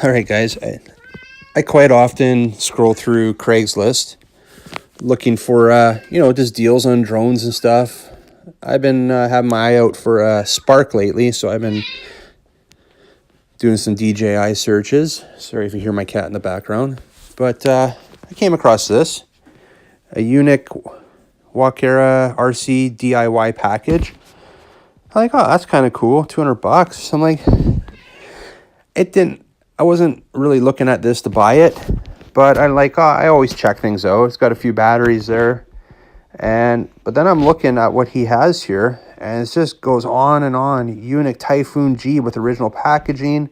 All right, guys, I quite often scroll through Craigslist looking for, just deals on drones and stuff. I've been having my eye out for a Spark lately, so I've been doing some DJI searches. Sorry if you hear my cat in the background. But I came across this, a Unique Wakera RC DIY package. I'm like, oh, that's kind of cool, $200. I'm like, I wasn't really looking at this to buy it, but I'm like, oh, I always check things out. It's got a few batteries there. But then I'm looking at what he has here, and it just goes on and on. Unique Typhoon G with original packaging,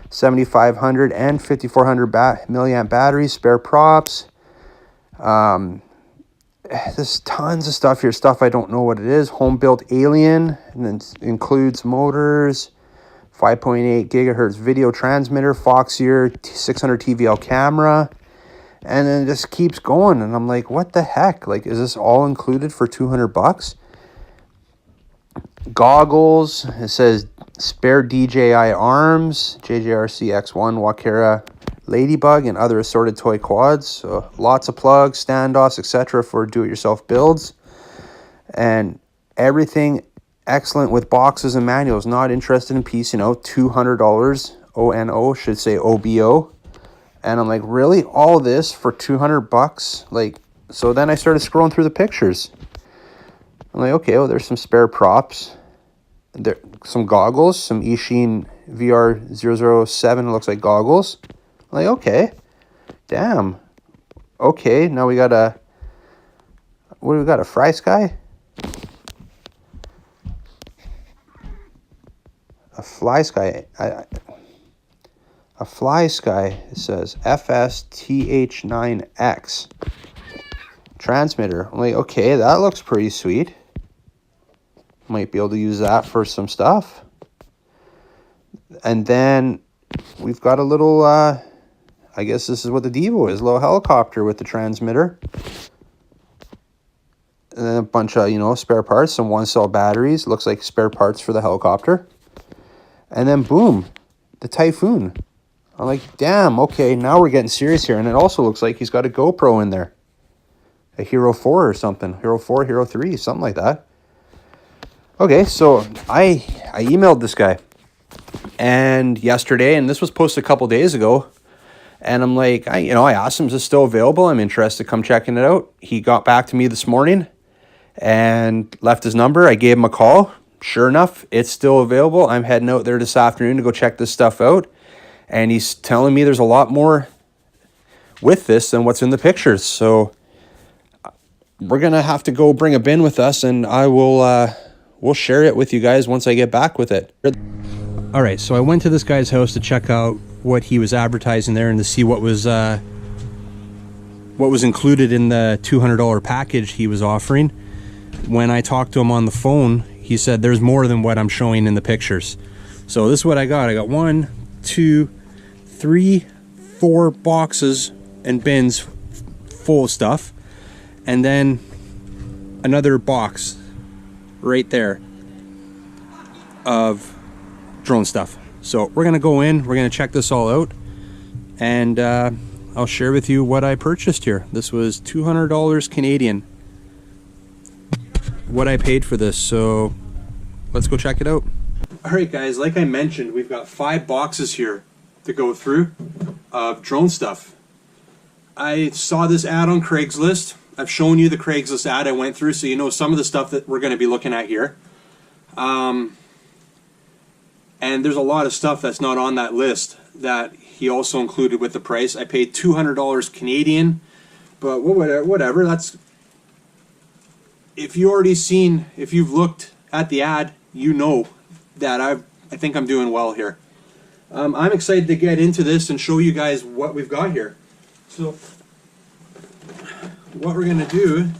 7,500 and 5,400 milliamp batteries, spare props. There's tons of stuff here, stuff I don't know what it is. Home built alien, and then includes motors, 5.8 gigahertz video transmitter, Fox-ear 600 TVL camera, and then it just keeps going. And I'm like, what the heck? Like, is this all included for $200? Goggles. It says spare DJI arms, JJRC X1 Wakera Ladybug, and other assorted toy quads. So lots of plugs, standoffs, etc. for do-it-yourself builds. And everything excellent with boxes and manuals. Not interested in piecing out. $200. ONO, should say OBO. And I'm like, really? All this for $200? Like, so then I started scrolling through the pictures. I'm like, okay, well, there's some spare props. There, some goggles, some Ishin VR007, looks like goggles. I'm like, okay, damn. Okay, now we got a, what do we got, a Fry Sky? A Fly Sky. A Fly Sky, it says FSTH9X. Transmitter. I'm like, okay, that looks pretty sweet. Might be able to use that for some stuff. And then we've got a little, I guess this is what the Devo is, a little helicopter with the transmitter. And then a bunch of, spare parts, some one-cell batteries. Looks like spare parts for the helicopter. And then boom, the Typhoon. I'm like, damn, okay, now we're getting serious here. And it also looks like he's got a GoPro in there. A Hero 4 or something. Hero 4, Hero 3, something like that. Okay, so I emailed this guy and yesterday, and this was posted a couple days ago. And I'm like, I asked him, is this still available? I'm interested, come checking it out. He got back to me this morning and left his number. I gave him a call. Sure enough, it's still available. I'm heading out there this afternoon to go check this stuff out. And he's telling me there's a lot more with this than what's in the pictures. So we're going to have to go bring a bin with us, and I will we'll share it with you guys once I get back with it. All right, so I went to this guy's house to check out what he was advertising there and to see what was included in the $200 package he was offering. When I talked to him on the phone, he said there's more than what I'm showing in the pictures. So this is what I got. I got 1, 2, 3, 4 boxes and bins full of stuff, and then another box right there of drone stuff. So we're gonna go in, we're gonna check this all out, and I'll share with you what I purchased here. This was $200 Canadian, what I paid for this. So let's go check it out. All right, guys, like I mentioned, we've got 5 boxes here to go through of drone stuff. I saw this ad on Craigslist. I've shown you the Craigslist ad I went through, so you know some of the stuff that we're going to be looking at here. And there's a lot of stuff that's not on that list that he also included with the price. I paid $200 Canadian, but whatever. That's, if you've looked at the ad, you know that I think I'm doing well here. I'm excited to get into this and show you guys what we've got here. So what we're going to do,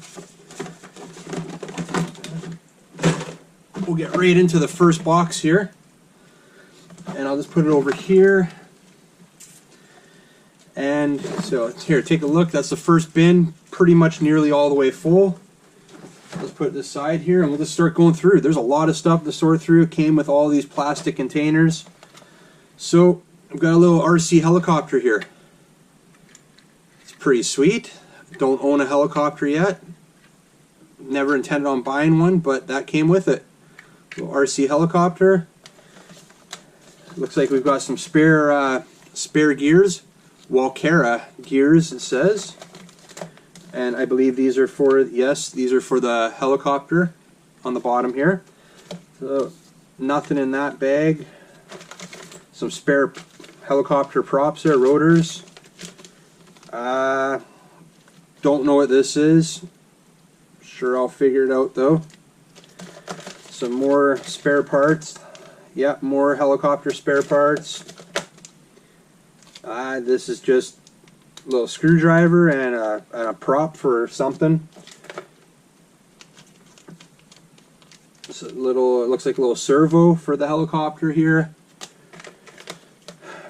we'll get right into the first box here, and I'll just put it over here. And so here, take a look. That's the first bin, pretty much nearly all the way full. Let's put it aside here, and we'll just start going through. There's a lot of stuff to sort through. It came with all these plastic containers. So I've got a little RC helicopter here. It's pretty sweet. Don't own a helicopter yet. Never intended on buying one, but that came with it. Little RC helicopter. Looks like we've got some spare gears. Walkera gears, it says. And I believe these are for, yes, these are for the helicopter on the bottom here. So nothing in that bag. Some spare helicopter props there, rotors. Don't know what this is. Sure, I'll figure it out though. Some more spare parts. Yep, more helicopter spare parts. This is just a little screwdriver and a prop for something. It's a little, it looks like a little servo for the helicopter here.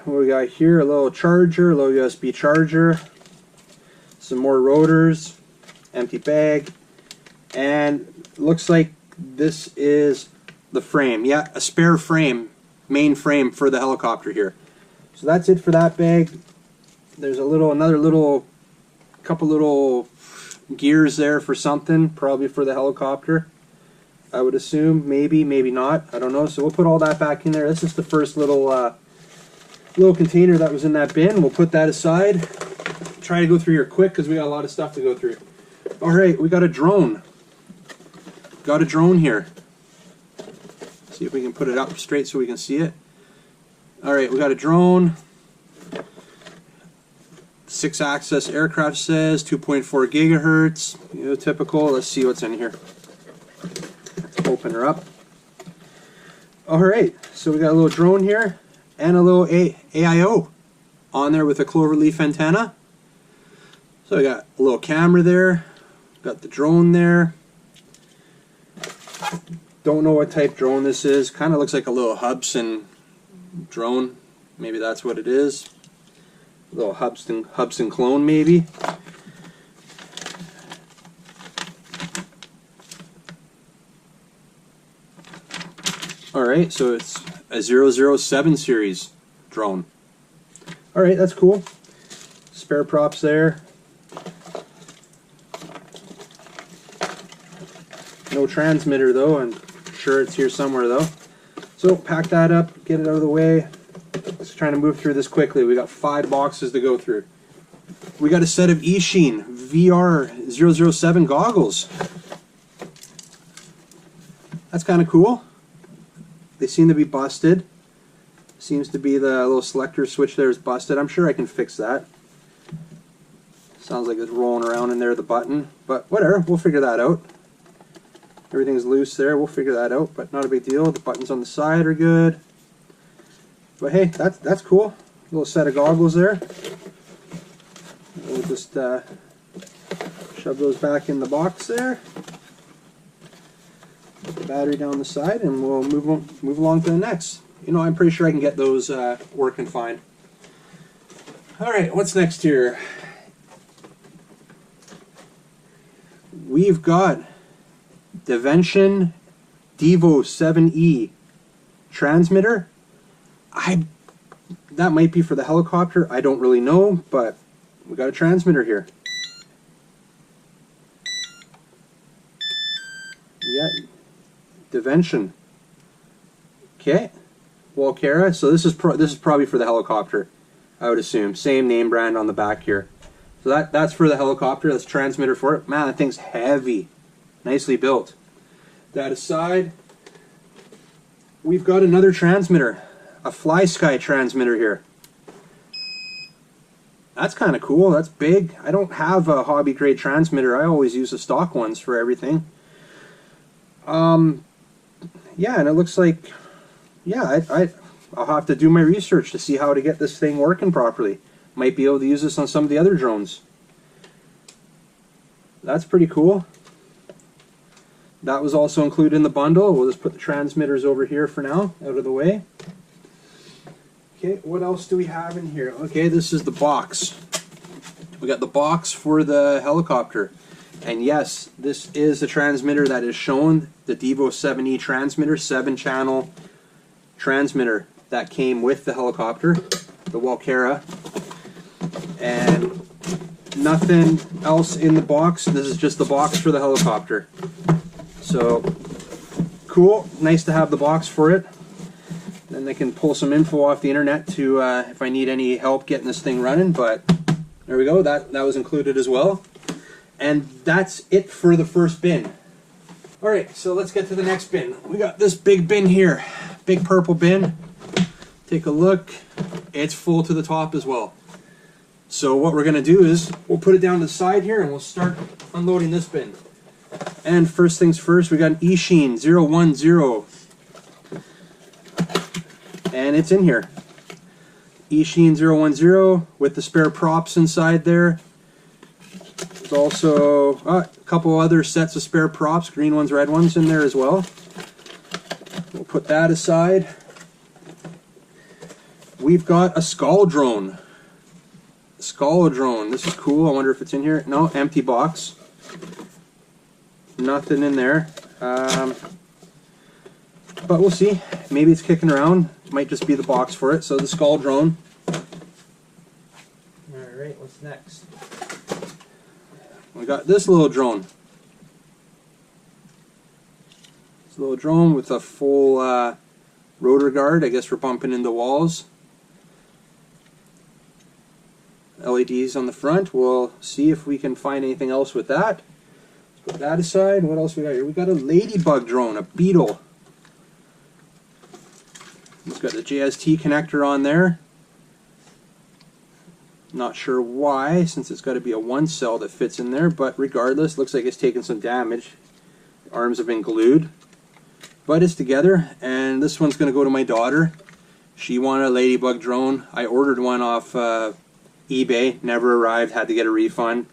What we got here? A little charger, a little USB charger. Some more rotors. Empty bag. And looks like this is the frame. Yeah, a spare frame, main frame for the helicopter here. So that's it for that bag. There's another couple little gears there for something, probably for the helicopter. I would assume, maybe not. I don't know. So we'll put all that back in there. This is the first little container that was in that bin. We'll put that aside. Try to go through here quick because we got a lot of stuff to go through. All right, we got a drone. Got a drone here. See if we can put it up straight so we can see it. All right, we got a drone. 6-axis aircraft says 2.4 gigahertz. You know, typical. Let's see what's in here. Let's open her up. All right, so we got a little drone here and a little AIO on there with a cloverleaf antenna. So we got a little camera there. Got the drone there. Don't know what type drone this is. Kind of looks like a little Hubsan drone. Maybe that's what it is. A little Hubsan clone maybe. Alright, so it's a 007 series drone. Alright, that's cool. Spare props there. No transmitter though, I'm sure it's here somewhere though. So pack that up, get it out of the way. Let's try to move through this quickly. We got 5 boxes to go through. We got a set of Eachine VR 007 goggles. That's kind of cool. They seem to be busted. Seems to be the little selector switch there is busted. I'm sure I can fix that. Sounds like it's rolling around in there, the button. But whatever, we'll figure that out. Everything's loose there, we'll figure that out, but not a big deal. The buttons on the side are good. But hey, that's cool. A little set of goggles there. We'll just shove those back in the box there. Put the battery down the side and we'll move along to the next. You know, I'm pretty sure I can get those working fine. Alright, what's next here? We've got Devention Devo 7E transmitter. That might be for the helicopter. I don't really know, but we got a transmitter here. Yeah, Devention. Okay, Walkera. So this is probably for the helicopter, I would assume. Same name brand on the back here. So that's for the helicopter. That's transmitter for it. Man, that thing's heavy. Nicely built. That aside, we've got another transmitter, a FlySky transmitter here. That's kind of cool. That's big. I don't have a hobby grade transmitter. I always use the stock ones for everything. Yeah, and it looks like, yeah, I'll have to do my research to see how to get this thing working properly. Might be able to use this on some of the other drones. That's pretty cool. That was also included in the bundle. We'll just put the transmitters over here for now, out of the way. Okay, what else do we have in here? Okay, this is the box. We got the box for the helicopter. And yes, this is the transmitter that is shown, the Devo 7E transmitter, 7-channel transmitter that came with the helicopter. Walkera, and nothing else in the box. This is just the box for the helicopter. So cool, nice to have the box for it. Then I can pull some info off the internet to if I need any help getting this thing running. But there we go, that was included as well. And that's it for the first bin. Alright, so let's get to the next bin. We got this big bin here, big purple bin. Take a look, it's full to the top as well. So what we're gonna do is we'll put it down to the side here and we'll start unloading this bin. And first things first, we got an Eachine 010. And it's in here. Eachine 010 with the spare props inside there. There's also a couple other sets of spare props, green ones, red ones in there as well. We'll put that aside. We've got a skull drone. Skull drone. This is cool. I wonder if it's in here. No, empty box. Nothing in there. But we'll see. Maybe it's kicking around. It might just be the box for it. So the skull drone. Alright, what's next? We got this little drone. This little drone with a full rotor guard. I guess for bumping into walls. LEDs on the front. We'll see if we can find anything else with that. Let's put that aside. What else we got here? We got a ladybug drone, a beetle. It's got the JST connector on there. Not sure why, since it's got to be a one cell that fits in there, but regardless, looks like it's taken some damage. The arms have been glued, but it's together, and this one's going to go to my daughter. She wanted a ladybug drone. I ordered one off eBay, never arrived, had to get a refund,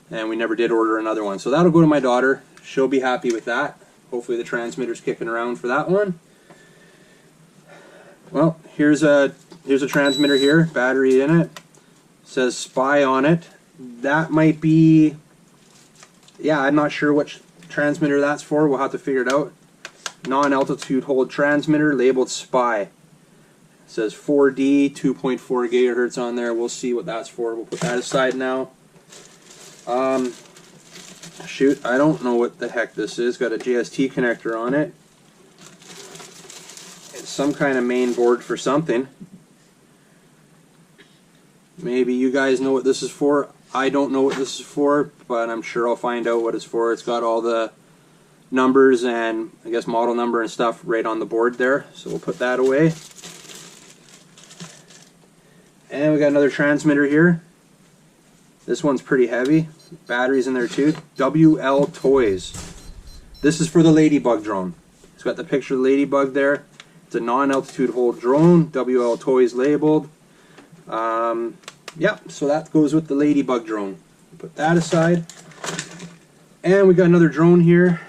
and we never did order another one. So that'll go to my daughter. She'll be happy with that. Hopefully the transmitter's kicking around for that one. Well, here's a transmitter here, battery in it. Says Spy on it. That might be, yeah, I'm not sure which transmitter that's for. We'll have to figure it out. Non-altitude hold transmitter labeled Spy. It says 4D, 2.4 gigahertz on there. We'll see what that's for. We'll put that aside now. Shoot, I don't know what the heck this is. Got a JST connector on it. It's some kind of main board for something. Maybe you guys know what this is for. I don't know what this is for, but I'm sure I'll find out what it's for. It's got all the numbers and I guess model number and stuff right on the board there. So we'll put that away. And we got another transmitter here. This one's pretty heavy. Batteries in there too. WL Toys. This is for the ladybug drone. It's got the picture of the ladybug there. It's a non-altitude hold drone. WL Toys labeled. Yeah, so that goes with the ladybug drone. Put that aside. And we got another drone here.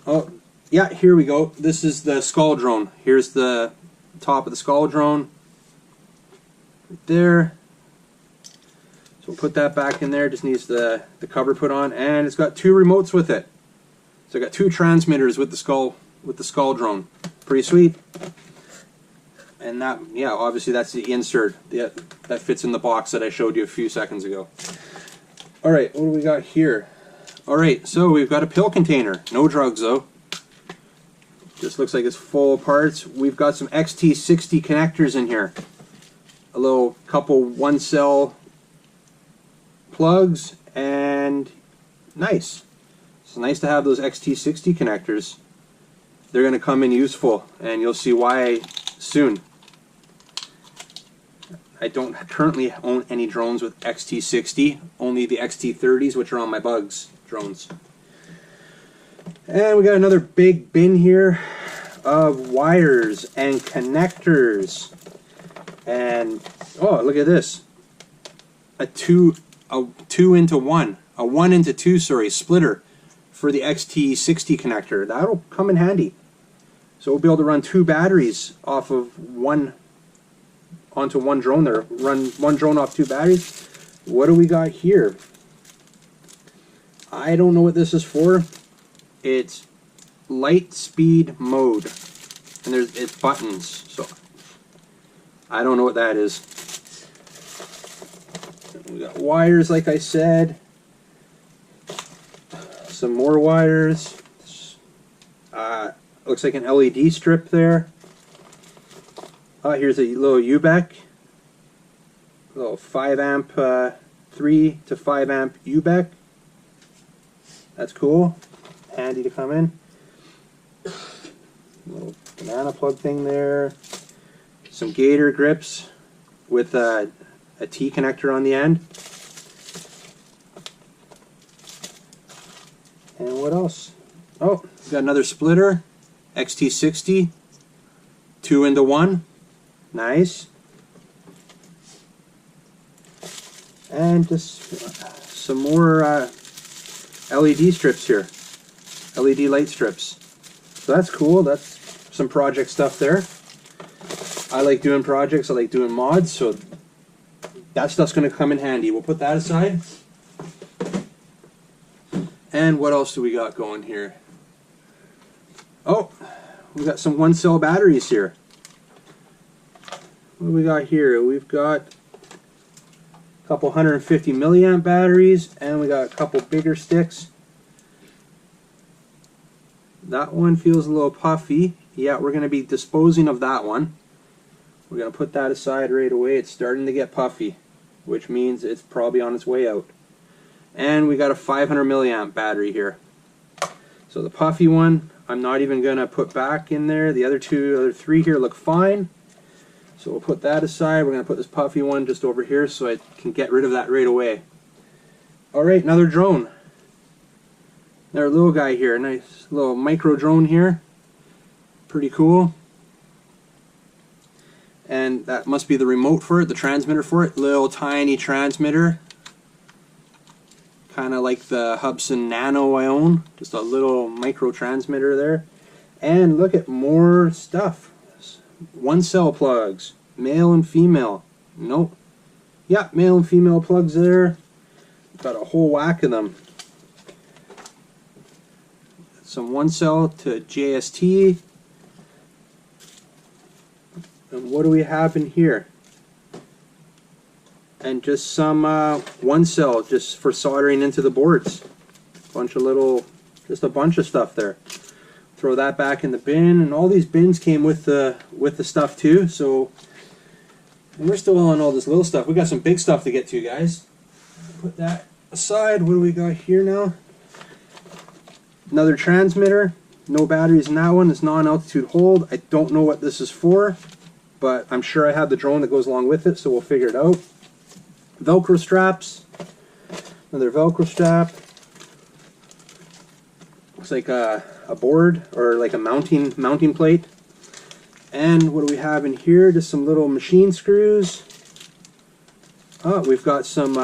Oh, yeah, here we go. This is the skull drone. Here's the top of the skull drone. Right there. So we'll put that back in there. Just needs the cover put on. And it's got two remotes with it. So I got two transmitters with the skull drone. Pretty sweet. And that, yeah, obviously that's the insert that fits in the box that I showed you a few seconds ago. Alright, what do we got here? Alright, so we've got a pill container. No drugs though. Just looks like it's full of parts. We've got some XT60 connectors in here. A little couple one cell plugs, and nice. It's nice to have those XT60 connectors. They're going to come in useful, and you'll see why soon. I don't currently own any drones with XT60, only the XT30s, which are on my Bugs drones. And we got another big bin here of wires and connectors. And oh, look at this. A 2 into 1, a 1 into 2, sorry, splitter for the XT60 connector. That'll come in handy. So we'll be able to run two batteries off of one onto one drone there. Run one drone off two batteries. What do we got here? I don't know what this is for. It's light speed mode. and it's buttons, so I don't know what that is. We got wires, like I said. Some more wires. Looks like an LED strip there. Here's a little UBEC. A little 5 amp, 3 to 5 amp UBEC. That's cool. Handy to come in. Little banana plug thing there. Some gator grips with a T connector on the end. And what else? Oh, we got another splitter. XT60. 2 into 1. Nice. And just some more LED strips here. LED light strips. So that's cool. That's some project stuff there. I like doing projects. I like doing mods. So that stuff's going to come in handy. We'll put that aside. And what else do we got going here? Oh, we got some 1-cell batteries here. What do we got here? We've got a couple 150 milliamp batteries, and we got a couple bigger sticks. That one feels a little puffy. Yeah, we're going to be disposing of that one. We're going to put that aside right away. It's starting to get puffy, which means it's probably on its way out. And we got a 500 milliamp battery here. So the puffy one, I'm not even going to put back in there. The other three here look fine. So we'll put that aside. We're going to put this puffy one just over here so I can get rid of that right away. Alright, another drone. Another little guy here. Nice little micro drone here. Pretty cool. And that must be the remote for it, the transmitter for it. Little tiny transmitter. Kind of like the Hubsan Nano I own. Just a little micro transmitter there. And look at more stuff. 1-cell plugs. Male and female. Nope. Yeah, male and female plugs there. Got a whole whack of them. Some 1-cell to JST. And what do we have in here? And just some 1-cell just for soldering into the boards. Bunch of little, just a bunch of stuff there. Throw that back in the bin, and all these bins came with the stuff too. So and we're still on all this little stuff. We got some big stuff to get to, guys. Put that aside. What do we got here now? Another transmitter. No batteries in that one. It's non-altitude hold. I don't know what this is for, but I'm sure I have the drone that goes along with it, so we'll figure it out. Velcro straps. Another Velcro strap. Looks like a board or like a mounting plate. And what do we have in here? Just some little machine screws. Oh, we've got some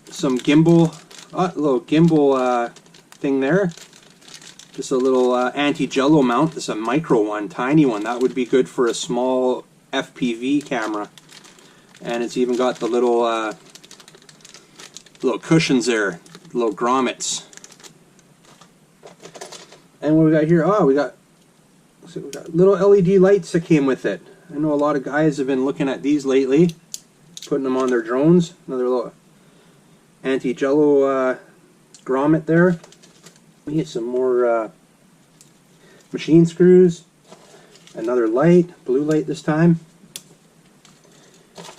gimbal. Oh, a little gimbal thing there. Just a little anti-jello mount. This is a micro one, tiny one. That would be good for a small FPV camera. And it's even got the little cushions there, little grommets. And what we got here? Oh, we got little LED lights that came with it. I know a lot of guys have been looking at these lately, putting them on their drones. Another little anti-jello grommet there. We get some more machine screws. Another light, blue light this time.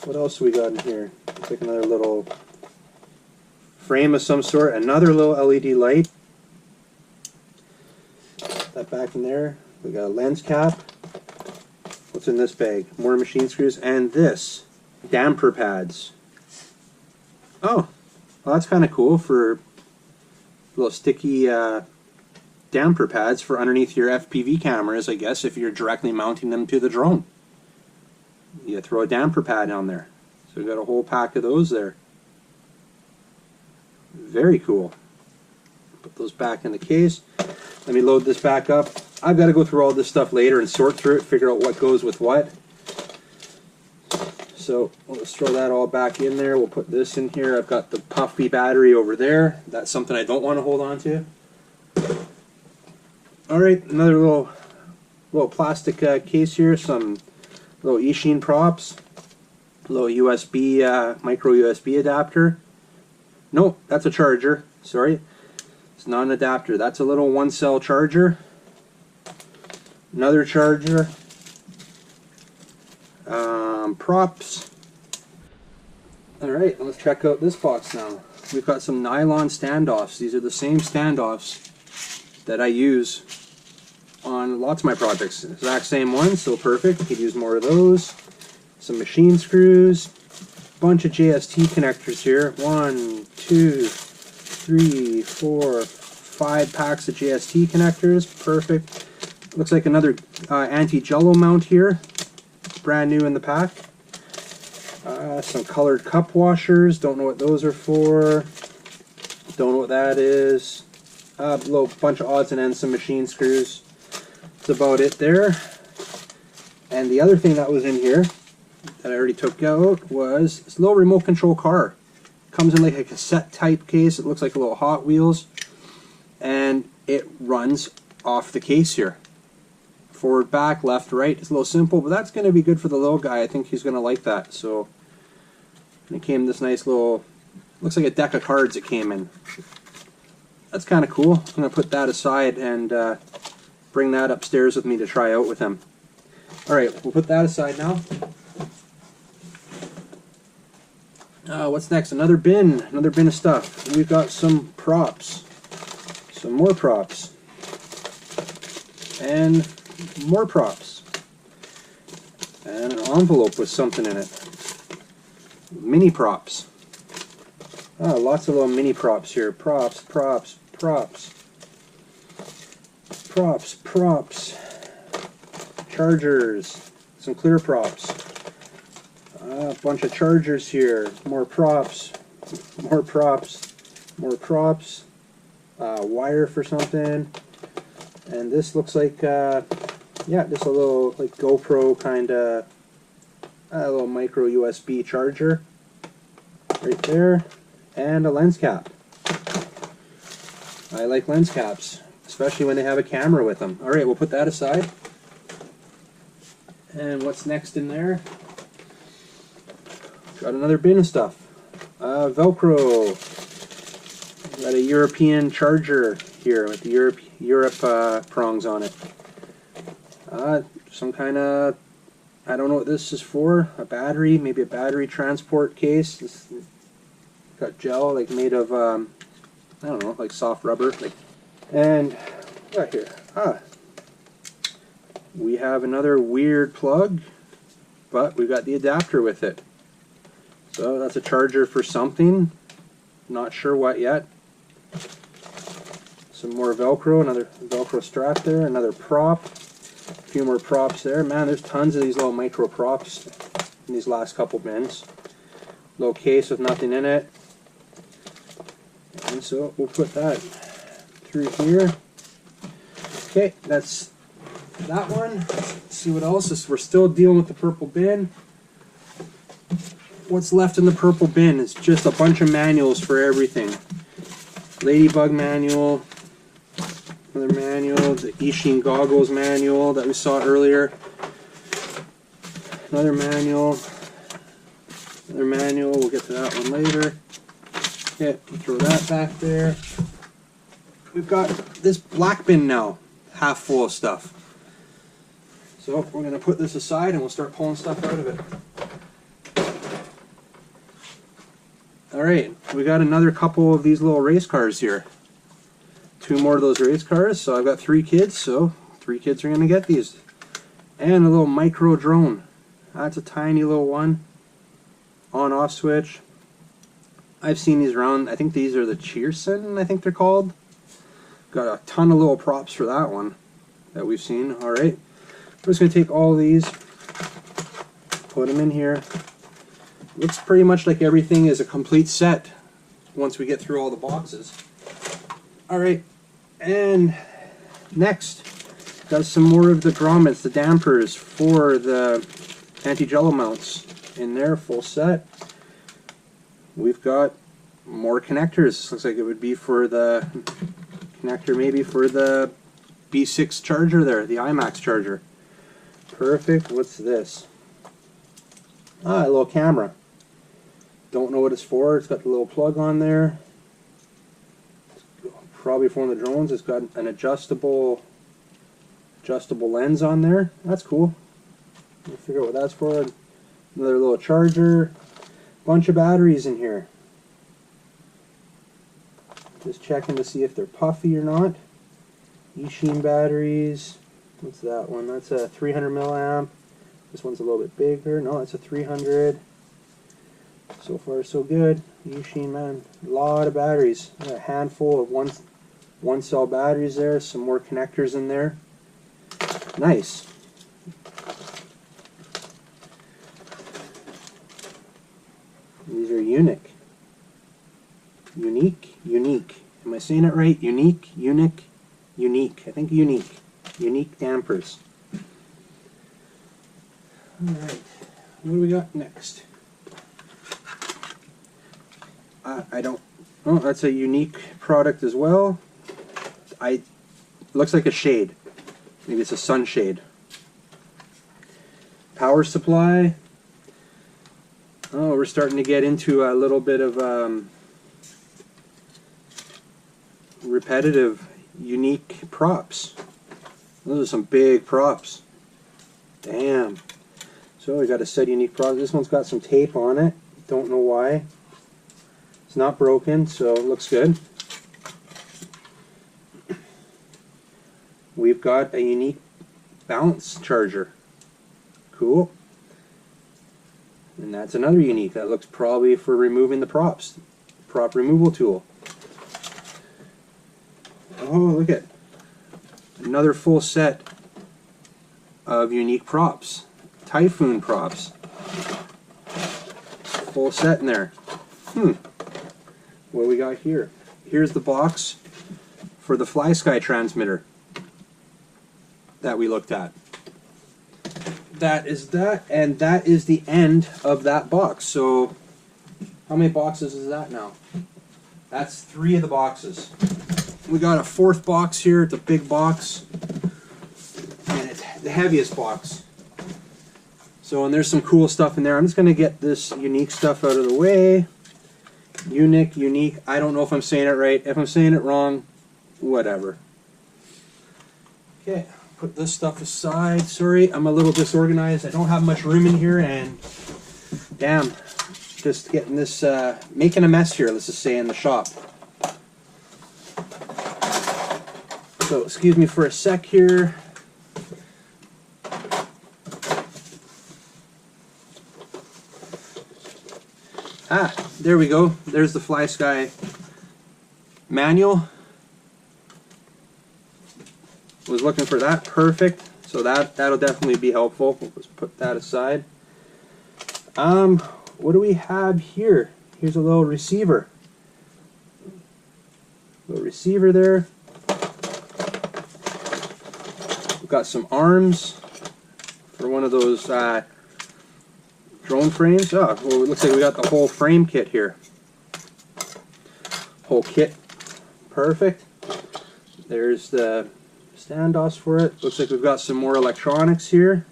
What else we got in here? Looks like another little frame of some sort. Another little LED light. Put that back in there. We got a lens cap. What's in this bag? More machine screws. And this. Damper pads. Oh, well, that's kind of cool for little sticky damper pads for underneath your FPV cameras, I guess, if you're directly mounting them to the drone. You throw a damper pad on there. So we've got a whole pack of those there. Very cool. Put those back in the case. Let me load this back up. I've got to go through all this stuff later and sort through it, figure out what goes with what. So let's throw that all back in there. We'll put this in here. I've got the puffy battery over there. That's something I don't want to hold on to. Alright, another little little plastic case here, some little Ishin props, little USB, micro USB adapter. No, that's a charger, sorry. It's not an adapter, that's a little 1-cell charger. Another charger. Props. Alright, let's check out this box now. We've got some nylon standoffs. These are the same standoffs that I use on lots of my projects. Exact same ones, so perfect. Could use more of those. Some machine screws. Bunch of JST connectors here. 1, 2, 3, 4, 5 packs of JST connectors. Perfect. Looks like another anti-jello mount here. Brand new in the pack. Some colored cup washers. Don't know what those are for. Don't know what that is. A little bunch of odds and ends, some machine screws. That's about it there. And the other thing that was in here that I already took out was this little remote control car. Comes in like a cassette type case. It looks like a little Hot Wheels. And it runs off the case here. Forward, back, left, right. It's a little simple, but that's going to be good for the little guy. I think he's going to like that. So it came this nice little, looks like a deck of cards it came in. That's kind of cool. I'm going to put that aside and bring that upstairs with me to try out with him. Alright, we'll put that aside now. What's next? Another bin of stuff. We've got some props. Some more props. And more props. And an envelope with something in it. Mini props. Lots of little mini props here. Props, props, props. Props, props. Chargers. Some clear props. A bunch of chargers here. More props. More props. More props. Wire for something. And this looks like, yeah, just a little like GoPro kind of, a little micro USB charger right there, and a lens cap. I like lens caps, especially when they have a camera with them. Alright, we'll put that aside. And what's next in there? Got another bin of stuff. Velcro. Got a European charger here with the Europe prongs on it. Some kind of, I don't know what this is for. A battery, maybe a battery transport case. This got gel, like made of, I don't know, like soft rubber. And right here, we have another weird plug, but we've got the adapter with it. So that's a charger for something. Not sure what yet. Some more Velcro, another Velcro strap there, another prop, a few more props there. Man, there's tons of these little micro props in these last couple bins. Little case with nothing in it. And so we'll put that through here. Okay, that's that one. Let's see what else is. We're still dealing with the purple bin. What's left in the purple bin is just a bunch of manuals for everything. Ladybug manual, another manual, the Ishin goggles manual that we saw earlier, another manual, we'll get to that one later. Okay, throw that back there. We've got this black bin now, half full of stuff. So we're going to put this aside and we'll start pulling stuff out of it. Alright, we got another couple of these little race cars here. 2 more of those race cars, so I've got 3 kids, so 3 kids are going to get these. And a little micro drone. That's a tiny little one. On-off switch. I've seen these around, I think these are the Cheerson, I think they're called. Got a ton of little props for that one that we've seen. Alright, we're just going to take all these, put them in here. Looks pretty much like everything is a complete set once we get through all the boxes. Alright, and next, got some more of the grommets, the dampers for the anti-jello mounts in there, full set. We've got more connectors. Looks like it would be for the connector, maybe for the B6 charger there, the IMAX charger. Perfect. What's this? Ah, a little camera. Don't know what it's for. It's got the little plug on there. Probably for one of the drones. It's got an adjustable lens on there. That's cool. We'll figure out what that's for. Another little charger. Bunch of batteries in here. Just checking to see if they're puffy or not. Eachine batteries. What's that one? That's a 300 milliamp. This one's a little bit bigger. No, it's a 300. So far, so good. Eachine, man, a lot of batteries. Got a handful of one cell batteries there. Some more connectors in there. Nice. These are unique. Unique. Am I saying it right? Unique. I think unique. Unique dampers. Alright. What do we got next? I don't... Oh, that's a unique product as well. Looks like a shade. Maybe it's a sunshade. Power supply. Oh, we're starting to get into a little bit of repetitive, unique props. Those are some big props. Damn. So we got a set of unique props. This one's got some tape on it. Don't know why. It's not broken, so it looks good. We've got a unique balance charger. Cool. And that's another unique. That looks probably for removing the props. Prop removal tool. Oh, look at another full set of unique props. Typhoon props. Full set in there. What do we got here? Here's the box for the FlySky transmitter that we looked at. That is that, and that is the end of that box. So how many boxes is that now? That's 3 of the boxes. We got a 4th box here. It's a big box, and it's the heaviest box. So, and there's some cool stuff in there. I'm just going to get this unique stuff out of the way. Unique. I don't know if I'm saying it right. If I'm saying it wrong, whatever. Okay, put this stuff aside. Sorry, I'm a little disorganized. I don't have much room in here, and damn, just getting this, making a mess here, let's just say, in the shop. So, excuse me for a sec here. Ah, there we go. There's the FlySky manual. Was looking for that. Perfect. So that'll definitely be helpful. We'll just put that aside. What do we have here? Here's a little receiver. Little receiver there. We've got some arms for one of those drone frames. Oh, well, it looks like we got the whole frame kit here. Whole kit. Perfect. There's the standoffs for it. Looks like we've got some more electronics here.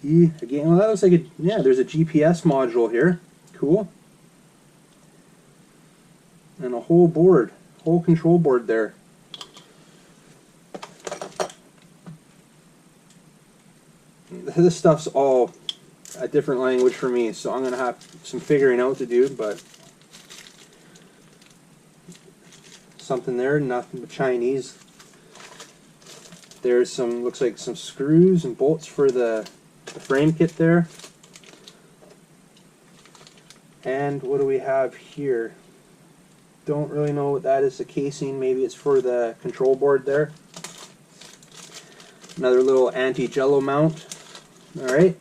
Again, well, that looks like yeah, there's a GPS module here. Cool. And a whole board, whole control board there. This stuff's all a different language for me, so I'm going to have some figuring out to do, but something there, nothing but Chinese. There's some, looks like some screws and bolts for the frame kit there. And what do we have here? Don't really know what that is, the casing. Maybe it's for the control board there. Another little anti-jello mount. Alright,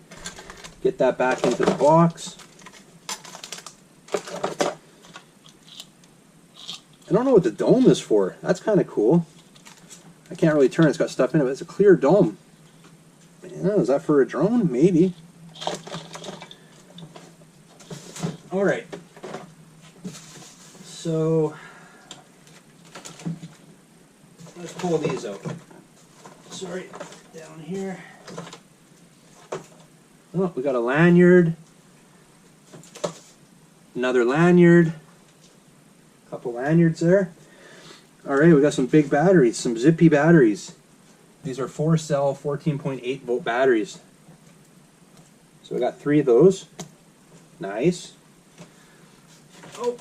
get that back into the box. I don't know what the dome is for. That's kind of cool. I can't really turn, it's got stuff in it, but it's a clear dome. Yeah, is that for a drone? Maybe. Alright. So, let's pull these out. Sorry, down here. Oh, we got a lanyard. Another lanyard. Couple lanyards there. Alright, we got some big batteries, some zippy batteries. These are 4-cell, 14.8 volt batteries. So we got 3 of those. Nice. Oh,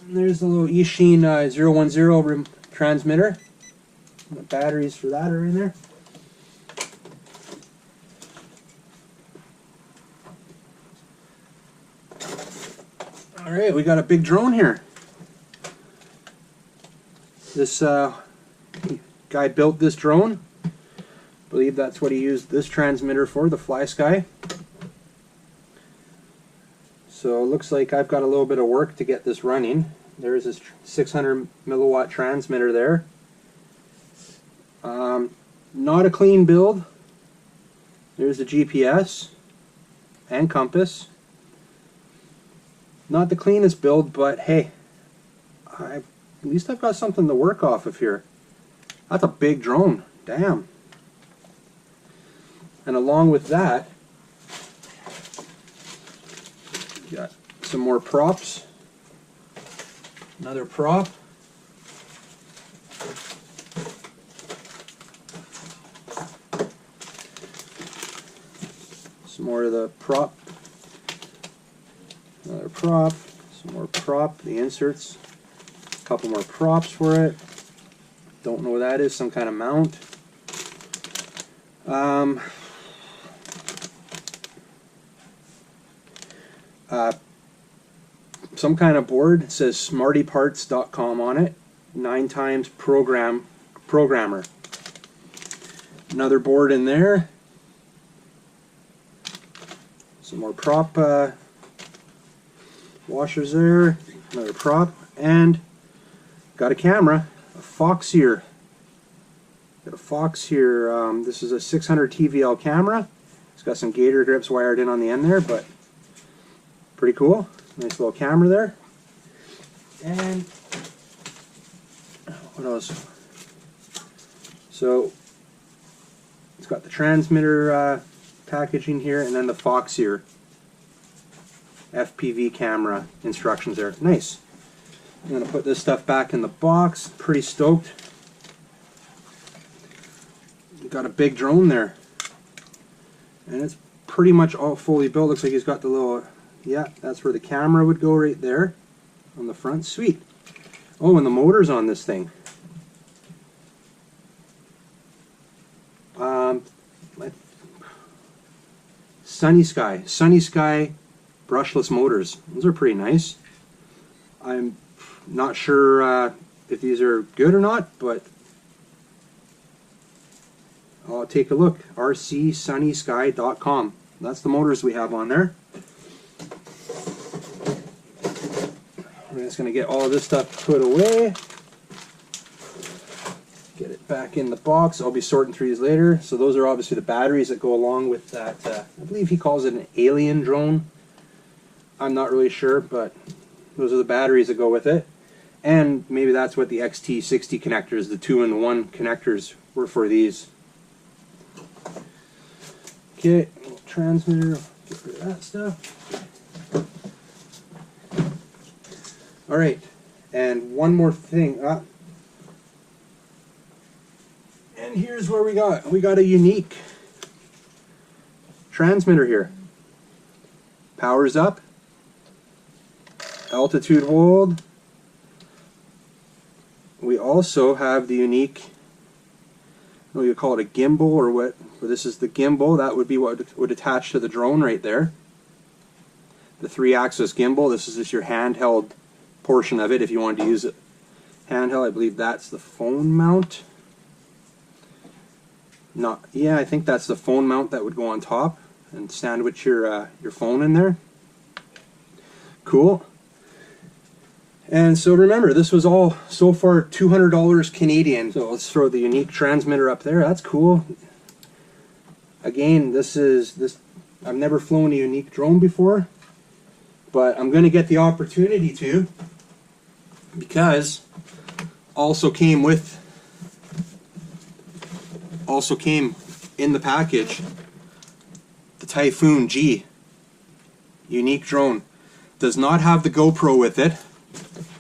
and there's the little Ishin 010 transmitter. The batteries for that are in there. Alright, we got a big drone here. This guy built this drone. I believe that's what he used this transmitter for, the FlySky. So it looks like I've got a little bit of work to get this running. There's this 600 milliwatt transmitter there. Not a clean build. There's the GPS and compass. Not the cleanest build, but hey, at least I've got something to work off of here. That's a big drone. Damn. And along with that, got some more props. Another prop. Some more of the prop. Another prop. Some more prop. The inserts. A couple more props for it. Don't know what that is. Some kind of mount. Some kind of board. It says smartyparts.com on it. 9 times programmer. Another board in there. Some more prop washers there. Another prop. And got a camera. A Fox here. Got a Fox here. This is a 600 TVL camera. It's got some gator grips wired in on the end there, but pretty cool. Nice little camera there. And what else? So it's got the transmitter packaging here, and then the Fox here. FPV camera instructions there. Nice. I'm going to put this stuff back in the box. Pretty stoked. Got a big drone there. And it's pretty much all fully built. Looks like he's got the little... Yeah, that's where the camera would go right there on the front. Sweet. Oh, and the motor's on this thing. Sunny Sky brushless motors. Those are pretty nice. I'm not sure if these are good or not, but I'll take a look. rcsunnysky.com. That's the motors we have on there. We're just going to get all of this stuff put away. Get it back in the box. I'll be sorting through these later. So those are obviously the batteries that go along with that. I believe he calls it an alien drone. I'm not really sure, but those are the batteries that go with it. And maybe that's what the XT60 connectors, the 2-in-1 connectors, were for these. Okay, little transmitter. Get rid of that stuff. Alright, and one more thing. And here's where we got a unique transmitter here. Powers up, altitude hold. We also have the unique, I don't know, you call it a gimbal or what. Well, this is the gimbal. That would be what would attach to the drone right there. The 3-axis gimbal. This is just your handheld portion of it if you wanted to use it handheld. I believe that's the phone mount. Yeah, I think that's the phone mount that would go on top and sandwich your phone in there. Cool. And so remember, this was all so far $200 Canadian. So let's throw the unique transmitter up there. That's cool. Again, I've never flown a unique drone before, but I'm going to get the opportunity to, because also came with also came in the package the Typhoon G unique drone. Does not have the GoPro with it.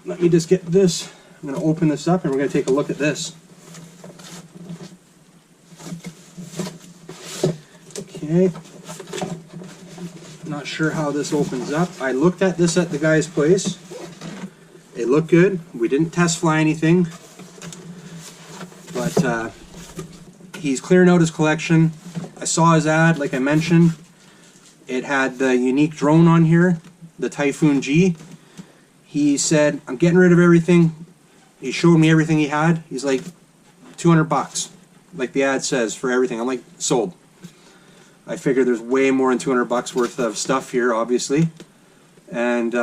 Let me just get this. I'm going to open this up and we're going to take a look at this. Okay. Not sure how this opens up. I looked at this at the guy's place. It looked good. We didn't test fly anything. But he's clearing out his collection. I saw his ad, like I mentioned. It had the unique drone on here, the Typhoon G. He said, I'm getting rid of everything. He showed me everything he had. He's like, 200 bucks, like the ad says, for everything. I'm like, sold. I figured there's way more than 200 bucks worth of stuff here, obviously. And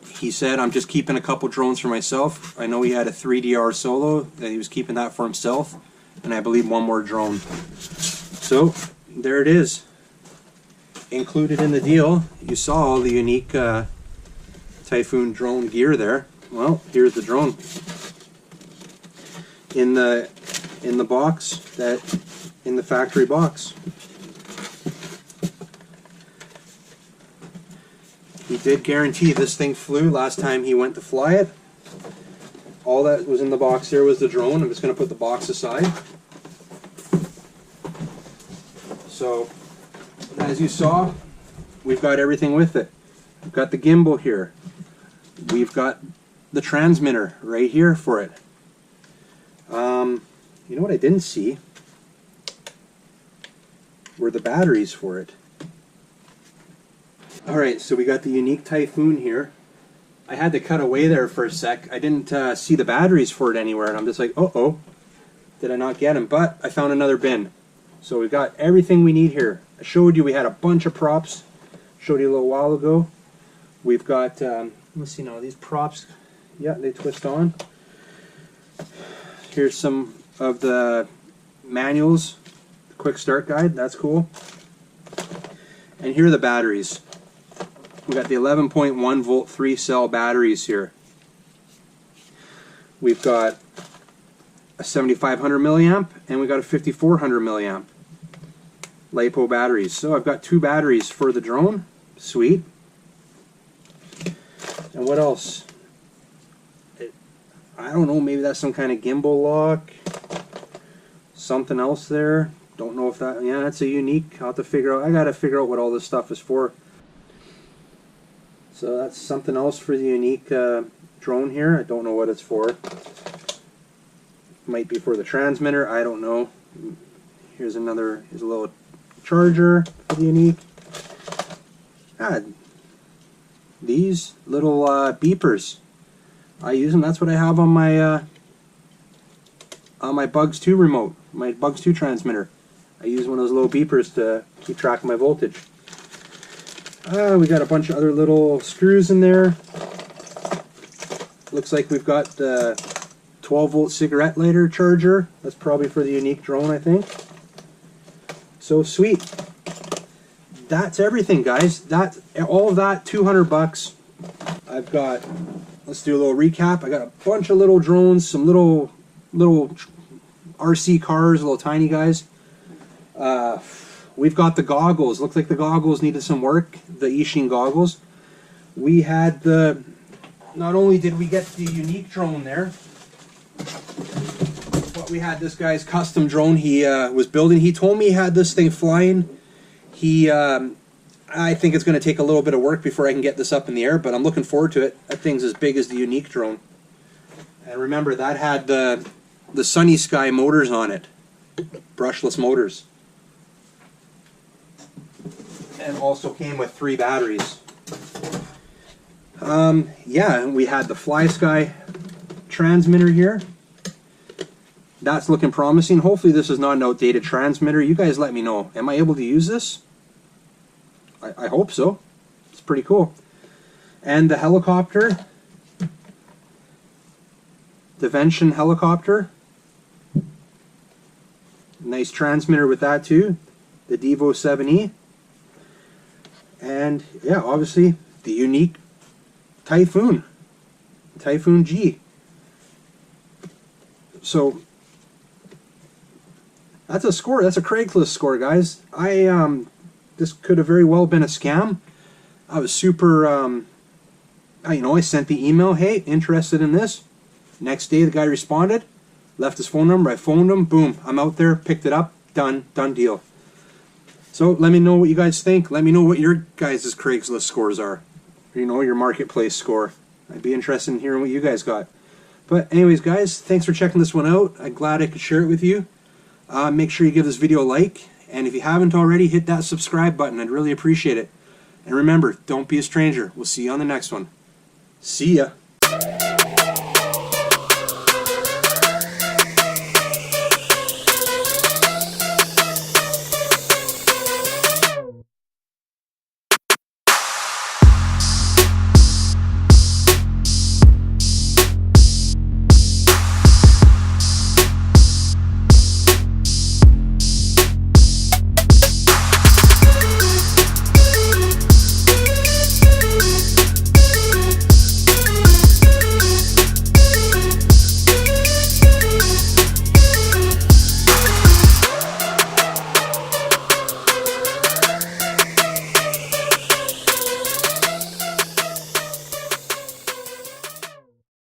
he said, I'm just keeping a couple drones for myself. I know he had a 3DR Solo, that he was keeping that for himself. And I believe one more drone. So, there it is. Included in the deal, you saw all the unique Typhoon drone gear there. Well, here's the drone. In the box, in the factory box. He did guarantee this thing flew last time he went to fly it. All that was in the box here was the drone. I'm just going to put the box aside. So, as you saw, we've got everything with it. We've got the gimbal here. We've got the transmitter right here for it. You know what I didn't see? Were the batteries for it. Alright, so we got the unique Typhoon here. I had to cut away there for a sec. I didn't see the batteries for it anywhere, and I'm just like, uh-oh, did I not get them? But I found another bin. So we've got everything we need here. I showed you we had a bunch of props. Showed you a little while ago. We've got, let's see now, these props, yeah, they twist on. Here's some of the manuals, the quick start guide, that's cool. And here are the batteries. We got the 11.1 volt 3 cell batteries here. We've got a 7500 milliamp and we got a 5400 milliamp LiPo batteries. So I've got 2 batteries for the drone. Sweet. And what else? I don't know, maybe that's some kind of gimbal lock. Something else there. Don't know if that, yeah, that's a unique. I'll have to figure out, I gotta figure out what all this stuff is for. So that's something else for the unique drone here. I don't know what it's for. Might be for the transmitter, I don't know. Here's a little charger for the unique. These little beepers. I use them. That's what I have on my Bugs 2 remote, my Bugs 2 transmitter. I use one of those little beepers to keep track of my voltage. We got a bunch of other little screws in there. Looks like we've got the 12 volt cigarette lighter charger. That's probably for the unique drone, I think. So sweet. That's everything, guys. All of that, 200 bucks. I've got, let's do a little recap. I got a bunch of little drones, some little RC cars, little tiny guys. We've got the goggles. Looks like the goggles needed some work, the Ishin goggles. We had not only did we get the unique drone there, but we had this guy's custom drone he was building. He told me he had this thing flying. I think it's going to take a little bit of work before I can get this up in the air, but I'm looking forward to it. That thing's as big as the unique drone. And remember, that had the Sunny Sky motors on it, brushless motors. And also came with 3 batteries. Yeah, and we had the Fly Sky transmitter here. That's looking promising. Hopefully this is not an outdated transmitter. You guys let me know. Am I able to use this? I hope so. It's pretty cool. And the helicopter. The Vention helicopter. Nice transmitter with that too. The Devo 7E. And yeah, obviously the unique Typhoon. Typhoon G. So That's a score. That's a Craigslist score, guys. This could have very well been a scam. I was super, I sent the email, hey, interested in this. Next day, the guy responded, left his phone number. I phoned him. Boom, I'm out there, picked it up, done deal. So let me know what you guys think. Let me know what your guys' Craigslist scores are. Your marketplace score. I'd be interested in hearing what you guys got. But anyways, guys, thanks for checking this one out. I'm glad I could share it with you. Make sure you give this video a like. And if you haven't already, hit that subscribe button. I'd really appreciate it. And remember, don't be a stranger. We'll see you on the next one. See ya.